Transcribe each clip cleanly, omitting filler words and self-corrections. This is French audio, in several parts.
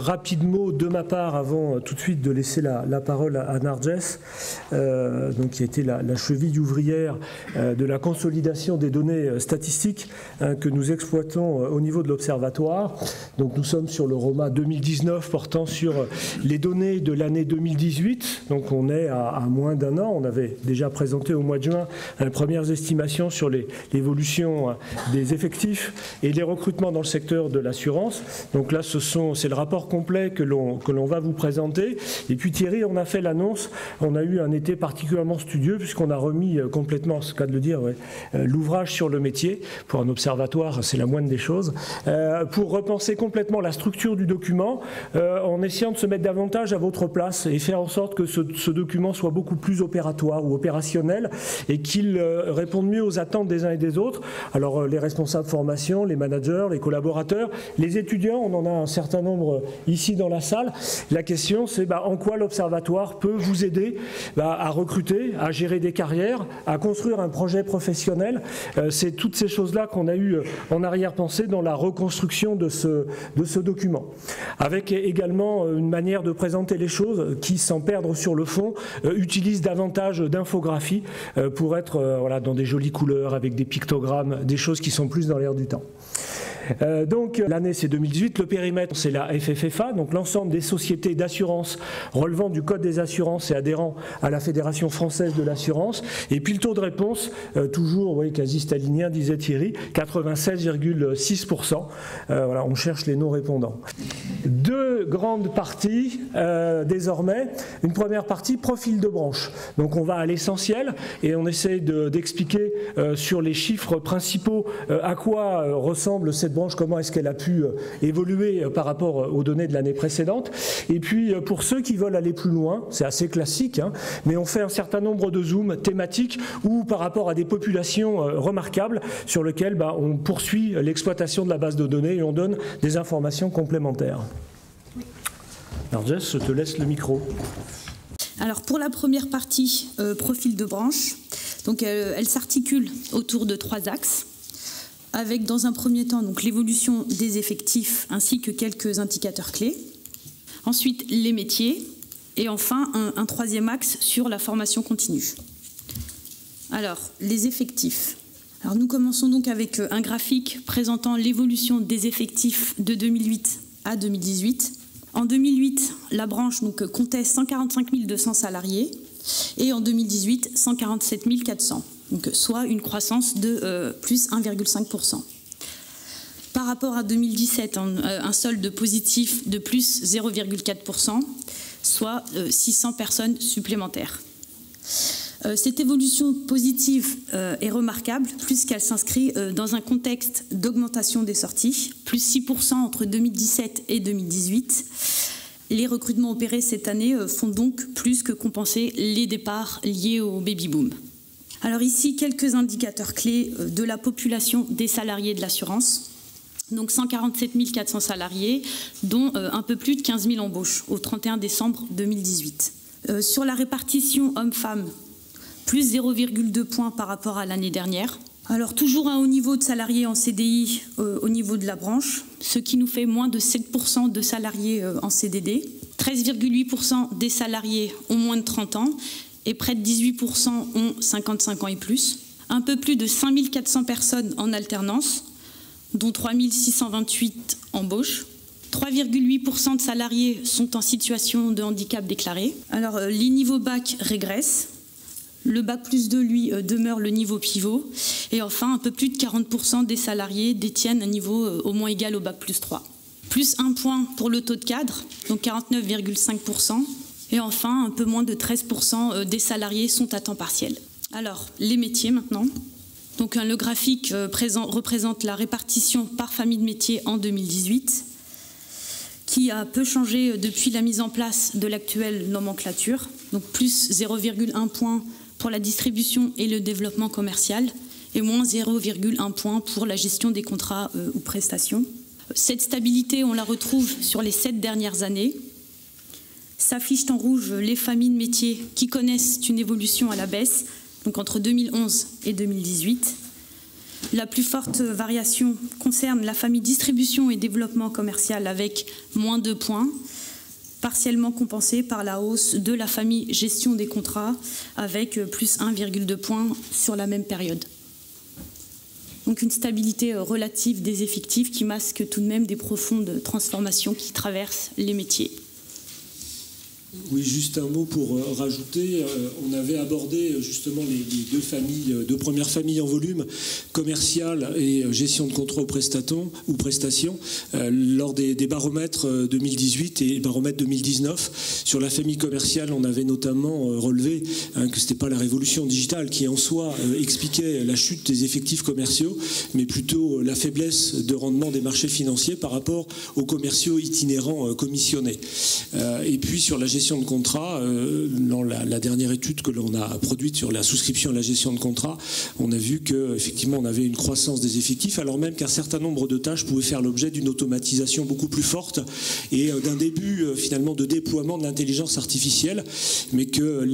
rapide mot de ma part avant tout de suite de laisser la parole à Narges, donc qui a été la cheville ouvrière de la consolidation des données statistiques que nous exploitons au niveau de l'Observatoire. Donc nous sommes sur le ROMA 2019 portant sur les données de l'année 2018. Donc on est à moins d'un an. On avait déjà présenté au mois de juin les premières estimations sur l'évolution des effectifs et des recrutements dans le secteur de l'assurance. Donc là, c'est le rapport complet que l'on va vous présenter. Et puis Thierry, on a fait l'annonce. On a eu un été particulièrement studieux puisqu'on a remis complètement, c'est le cas de le dire, l'ouvrage sur le métier. Pour un observatoire, c'est la moindre des choses. Pour repenser complètement la structure du document en essayant de se mettre davantage à votre place et faire en sorte que ce document soit beaucoup plus opératoire ou opérationnel et qu'il réponde mieux aux attentes des uns et des autres. Alors les responsables formation, les managers, les collaborateurs, les étudiants, on en a un certain nombre ici dans la salle. La question c'est en quoi l'Observatoire peut vous aider à recruter, à gérer des carrières, à construire un projet professionnel. C'est toutes ces choses-là qu'on a eu en arrière-pensée dans la reconstruction de ce document. Avec également une manière de présenter les choses qui, sans perdre sur le fond, utilise davantage d'infographie pour être dans des jolies couleurs, avec des pictogrammes, des choses qui sont plus dans l'air du temps. Donc l'année c'est 2018, le périmètre c'est la FFFA, donc l'ensemble des sociétés d'assurance relevant du Code des assurances et adhérant à la Fédération française de l'assurance. Et puis le taux de réponse, toujours quasi stalinien, disait Thierry, 96,6%. On cherche les non-répondants. Deux grandes parties désormais. Une première partie, profil de branche. Donc on va à l'essentiel et on essaie d'expliquer sur les chiffres principaux à quoi ressemble cette branche, comment est-ce qu'elle a pu évoluer par rapport aux données de l'année précédente. Et puis pour ceux qui veulent aller plus loin, c'est assez classique, mais on fait un certain nombre de zooms thématiques ou par rapport à des populations remarquables sur lesquelles on poursuit l'exploitation de la base de données et on donne des informations complémentaires. Narges, je te laisse le micro. Alors pour la première partie, profil de branche, donc elle s'articule autour de 3 axes, avec dans un premier temps l'évolution des effectifs ainsi que quelques indicateurs clés. Ensuite les métiers et enfin un troisième axe sur la formation continue. Alors les effectifs. Alors nous commençons donc avec un graphique présentant l'évolution des effectifs de 2008 à 2018. En 2008, la branche comptait 145 200 salariés et en 2018, 147 400, soit une croissance de plus 1,5%. Par rapport à 2017, un solde positif de plus 0,4%, soit 600 personnes supplémentaires. Cette évolution positive est remarquable puisqu'elle s'inscrit dans un contexte d'augmentation des sorties, plus 6% entre 2017 et 2018. Les recrutements opérés cette année font donc plus que compenser les départs liés au baby-boom. Alors ici, quelques indicateurs clés de la population des salariés de l'assurance. Donc 147 400 salariés, dont un peu plus de 15 000 embauches au 31 décembre 2018. Sur la répartition hommes-femmes, plus 0,2 points par rapport à l'année dernière. Alors toujours un haut niveau de salariés en CDI au niveau de la branche, ce qui nous fait moins de 7% de salariés en CDD. 13,8% des salariés ont moins de 30 ans et près de 18% ont 55 ans et plus. Un peu plus de 5 400 personnes en alternance, dont 3 628 embauches. 3,8% de salariés sont en situation de handicap déclaré. Alors les niveaux bac régressent. Le bac plus 2, lui, demeure le niveau pivot. Et enfin, un peu plus de 40% des salariés détiennent un niveau au moins égal au bac plus 3. Plus 1 point pour le taux de cadre, donc 49,5%. Et enfin, un peu moins de 13% des salariés sont à temps partiel. Alors, les métiers maintenant. Donc, le graphique représente la répartition par famille de métiers en 2018, qui a peu changé depuis la mise en place de l'actuelle nomenclature. Donc, plus 0,1 point pour la distribution et le développement commercial et moins 0,1 point pour la gestion des contrats ou prestations. Cette stabilité, on la retrouve sur les 7 dernières années. S'affichent en rouge les familles de métiers qui connaissent une évolution à la baisse, donc entre 2011 et 2018. La plus forte variation concerne la famille distribution et développement commercial avec moins 2 points, partiellement compensée par la hausse de la famille gestion des contrats avec plus 1,2 points sur la même période. Donc une stabilité relative des effectifs qui masque tout de même des profondes transformations qui traversent les métiers. Oui, juste un mot pour rajouter. On avait abordé justement les deux premières familles en volume, commerciale et gestion de contrat ou prestations, lors des baromètres 2018 et baromètre 2019. Sur la famille commerciale, on avait notamment relevé que ce n'était pas la révolution digitale qui en soi expliquait la chute des effectifs commerciaux, mais plutôt la faiblesse de rendement des marchés financiers par rapport aux commerciaux itinérants commissionnés. Et puis sur la gestion de contrat, dans la dernière étude que l'on a produite sur la souscription à la gestion de contrat, on a vu qu'effectivement on avait une croissance des effectifs, alors même qu'un certain nombre de tâches pouvaient faire l'objet d'une automatisation beaucoup plus forte et d'un début finalement de déploiement de l'intelligence artificielle, mais que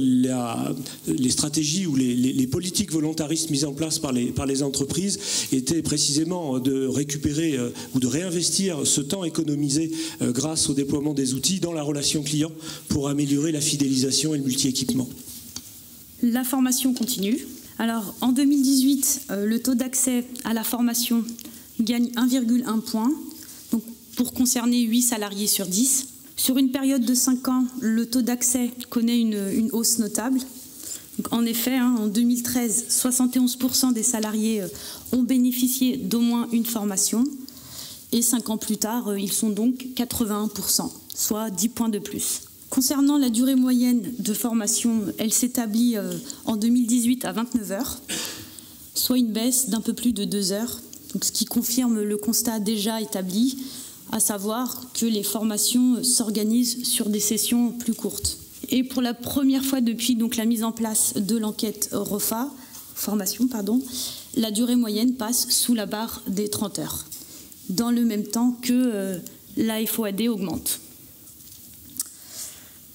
les stratégies ou les politiques volontaristes mises en place par les entreprises étaient précisément de récupérer ou de réinvestir ce temps économisé grâce au déploiement des outils dans la relation client pour améliorer la fidélisation et le multi-équipement. La formation continue. Alors, en 2018, le taux d'accès à la formation gagne 1,1 point, donc pour concerner 8 salariés sur 10. Sur une période de 5 ans, le taux d'accès connaît une hausse notable. Donc, en effet, en 2013, 71% des salariés ont bénéficié d'au moins une formation. Et 5 ans plus tard, ils sont donc 81%, soit 10 points de plus. Concernant la durée moyenne de formation, elle s'établit en 2018 à 29 heures, soit une baisse d'un peu plus de 2 heures, donc ce qui confirme le constat déjà établi, à savoir que les formations s'organisent sur des sessions plus courtes. Et pour la première fois depuis donc, la mise en place de l'enquête formation, la durée moyenne passe sous la barre des 30 heures, dans le même temps que la FOAD augmente.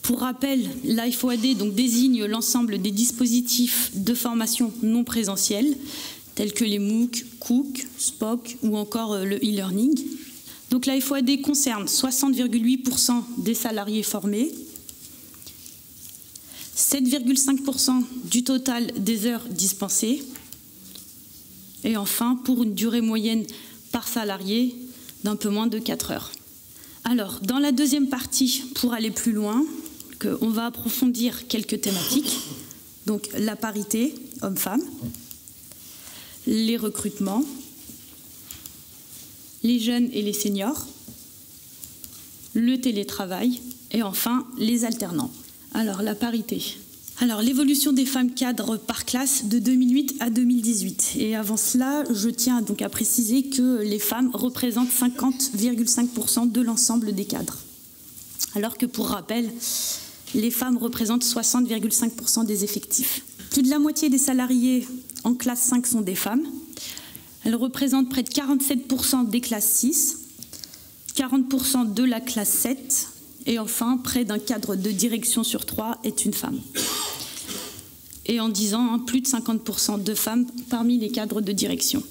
Pour rappel, la FOAD donc, désigne l'ensemble des dispositifs de formation non présentiels, tels que les MOOC, Cook, SPOC ou encore le e-learning. Donc la FOAD concerne 60,8% des salariés formés, 7,5% du total des heures dispensées, et enfin pour une durée moyenne par salarié d'un peu moins de 4 heures. Alors, dans la deuxième partie, pour aller plus loin, on va approfondir quelques thématiques, donc la parité hommes-femmes, les recrutements, les jeunes et les seniors, le télétravail et enfin les alternants. Alors la parité. Alors l'évolution des femmes cadres par classe de 2008 à 2018. Et avant cela, je tiens donc à préciser que les femmes représentent 50,5% de l'ensemble des cadres. Alors que pour rappel, les femmes représentent 60,5% des effectifs. Plus de la moitié des salariés en classe 5 sont des femmes. Elles représentent près de 47% des classes 6, 40% de la classe 7, et enfin, près d'un cadre de direction sur 3 est une femme. Et en 10 ans, plus de 50% de femmes parmi les cadres de direction.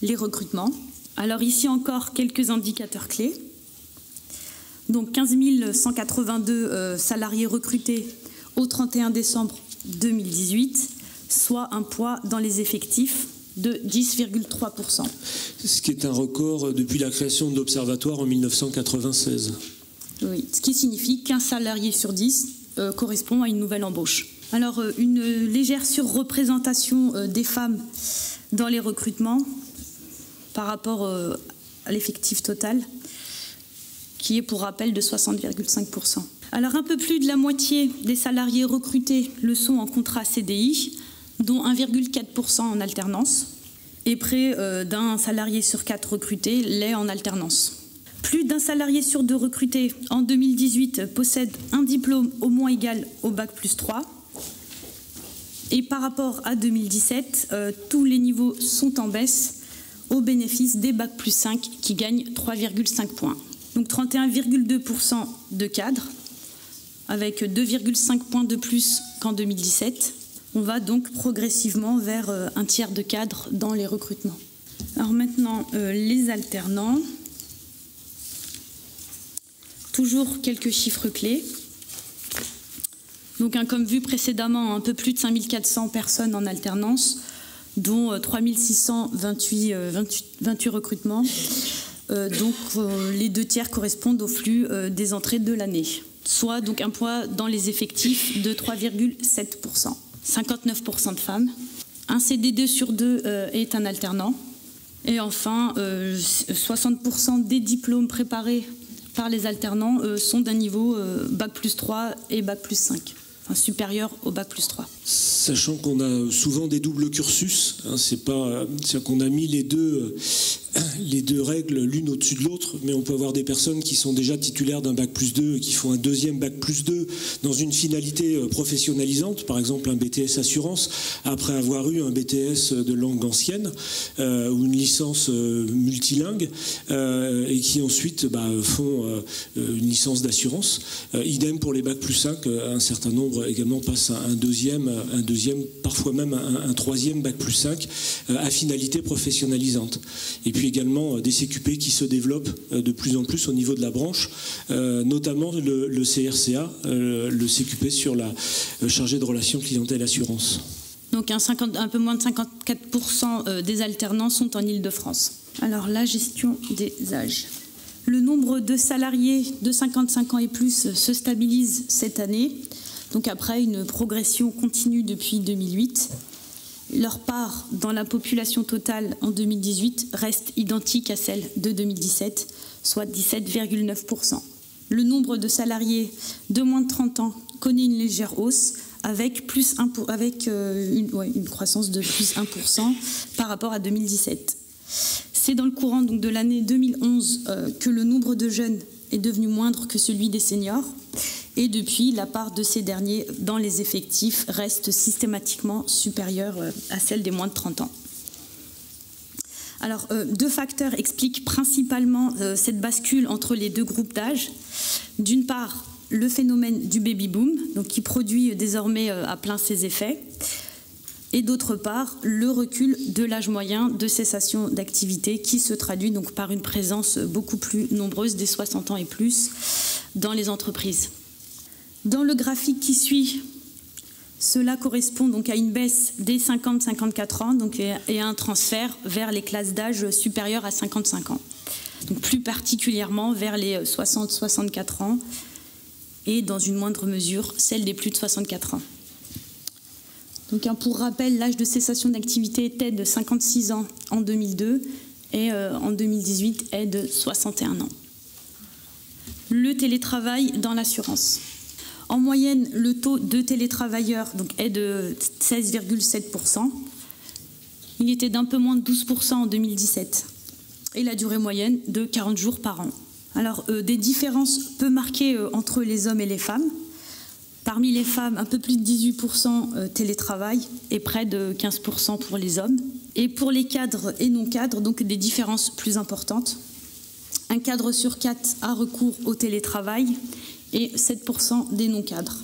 Les recrutements. Alors ici encore, quelques indicateurs clés. Donc 15 182 salariés recrutés au 31 décembre 2018, soit un poids dans les effectifs de 10,3%. Ce qui est un record depuis la création de l'Observatoire en 1996. Oui, ce qui signifie qu'un salarié sur 10 correspond à une nouvelle embauche. Alors, une légère surreprésentation des femmes dans les recrutements par rapport à l'effectif total, qui est pour rappel de 60,5%. Alors un peu plus de la moitié des salariés recrutés le sont en contrat CDI, dont 1,4% en alternance, et près d'un salarié sur 4 recruté l'est en alternance. Plus d'un salarié sur 2 recrutés en 2018 possède un diplôme au moins égal au Bac+3. Et par rapport à 2017, tous les niveaux sont en baisse au bénéfice des Bac+5 qui gagnent 3,5 points. Donc 31,2% de cadres, avec 2,5 points de plus qu'en 2017. On va donc progressivement vers un tiers de cadres dans les recrutements. Alors maintenant, les alternants. Toujours quelques chiffres clés. Donc, comme vu précédemment, un peu plus de 5400 personnes en alternance, dont 3628 recrutements. Les 2/3 correspondent au flux des entrées de l'année, soit donc un poids dans les effectifs de 3,7%. 59% de femmes. Un CDD sur 2 est un alternant. Et enfin, 60% des diplômes préparés par les alternants sont d'un niveau Bac+3 et Bac+5. Enfin, supérieur au Bac+3. Sachant qu'on a souvent des doubles cursus, hein, c'est qu'on a mis les deux règles l'une au-dessus de l'autre, mais on peut avoir des personnes qui sont déjà titulaires d'un Bac+2 et qui font un deuxième Bac+2 dans une finalité professionnalisante, par exemple un BTS assurance, après avoir eu un BTS de langue ancienne ou une licence multilingue, et qui ensuite font une licence d'assurance. Idem pour les Bac+5, un certain nombre également passent un deuxième, parfois même un troisième Bac+5 à finalité professionnalisante. Et puis également des CQP qui se développent de plus en plus au niveau de la branche, notamment le CRCA, le CQP sur la chargée de relations clientèle assurance. Donc un peu moins de 54% des alternants sont en Île-de-France. Alors la gestion des âges. Le nombre de salariés de 55 ans et plus se stabilise cette année. Donc après une progression continue depuis 2008, leur part dans la population totale en 2018 reste identique à celle de 2017, soit 17,9%. Le nombre de salariés de moins de 30 ans connaît une légère hausse avec une croissance de plus 1% par rapport à 2017. C'est dans le courant donc, de l'année 2011 que le nombre de jeunes est devenu moindre que celui des seniors. Et depuis, la part de ces derniers dans les effectifs reste systématiquement supérieure à celle des moins de 30 ans. Alors, 2 facteurs expliquent principalement cette bascule entre les 2 groupes d'âge. D'une part, le phénomène du baby-boom, donc qui produit désormais à plein ses effets. Et d'autre part, le recul de l'âge moyen de cessation d'activité qui se traduit donc par une présence beaucoup plus nombreuse des 60 ans et plus dans les entreprises. Dans le graphique qui suit, cela correspond donc à une baisse des 50-54 ans donc, et à un transfert vers les classes d'âge supérieures à 55 ans. Donc plus particulièrement vers les 60-64 ans et dans une moindre mesure celle des plus de 64 ans. Donc, pour rappel, l'âge de cessation d'activité était de 56 ans en 2002 et en 2018 est de 61 ans. Le télétravail dans l'assurance. En moyenne, le taux de télétravailleurs donc, est de 16,7%. Il était d'un peu moins de 12% en 2017. Et la durée moyenne de 40 jours par an. Alors, des différences peu marquées entre les hommes et les femmes. Parmi les femmes, un peu plus de 18% télétravail et près de 15% pour les hommes. Et pour les cadres et non-cadres, donc des différences plus importantes. Un cadre sur 4 a recours au télétravail et 7% des non-cadres.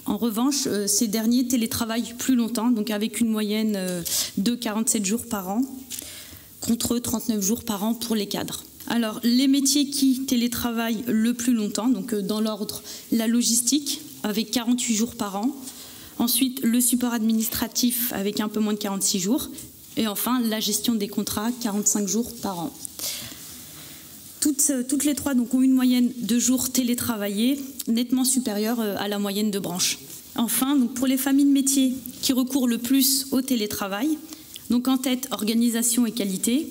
En revanche, ces derniers télétravaillent plus longtemps, donc avec une moyenne de 47 jours par an, contre 39 jours par an pour les cadres. Alors, les métiers qui télétravaillent le plus longtemps, donc dans l'ordre, la logistique, avec 48 jours par an. Ensuite, le support administratif, avec un peu moins de 46 jours. Et enfin, la gestion des contrats, 45 jours par an. Toutes les 3 donc, ont une moyenne de jours télétravaillés nettement supérieure à la moyenne de branche. Enfin, donc, pour les familles de métiers qui recourent le plus au télétravail, donc en tête, organisation et qualité,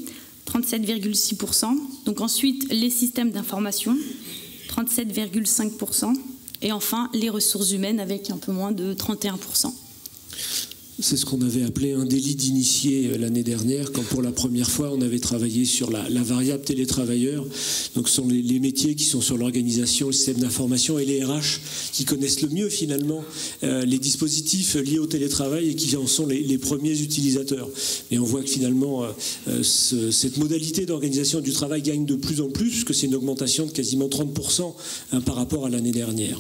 37,6%. Donc ensuite, les systèmes d'information, 37,5%. Et enfin, les ressources humaines avec un peu moins de 31%. C'est ce qu'on avait appelé un délit d'initié l'année dernière, quand pour la première fois on avait travaillé sur la variable télétravailleur. Donc ce sont les métiers qui sont sur l'organisation, le système d'information et les RH qui connaissent le mieux finalement les dispositifs liés au télétravail et qui en sont les premiers utilisateurs. Et on voit que finalement cette modalité d'organisation du travail gagne de plus en plus, puisque c'est une augmentation de quasiment 30% par rapport à l'année dernière.